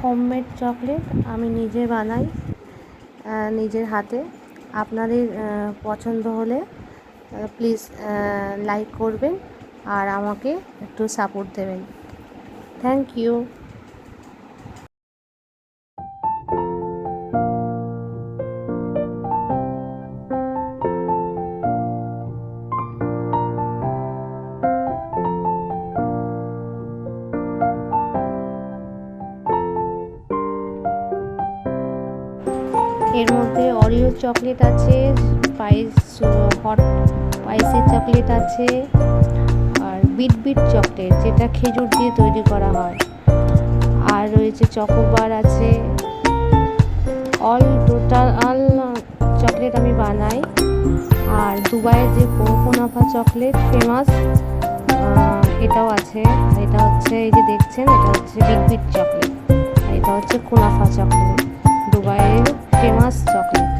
Homemade chocolate আমি নিজে বানাই নিজের হাতে। আপনাদের পছন্দ হলে প্লিজ লাইক করবেন আর আমাকে একটু সাপোর্ট দেবেন। Thank you. এর মধ্যে অরিও চকলেট আছে, হট স্পাইসি চকলেট আছে, আর বিট চকলেট যেটা খেজুর দিয়ে তৈরি করা হয়, আর রয়েছে চকোবার আছে। টোটাল চকলেট আমি বানাই। আর দুবাইয়ের যে কুনাফা চকলেট ফেমাস, এটাও আছে। এটা হচ্ছে, এই যে দেখছেন, এটা হচ্ছে বিট চকলেট, এটা হচ্ছে কুনাফা চকলেট, দুবাইয়ের ফেমাস চকলেট।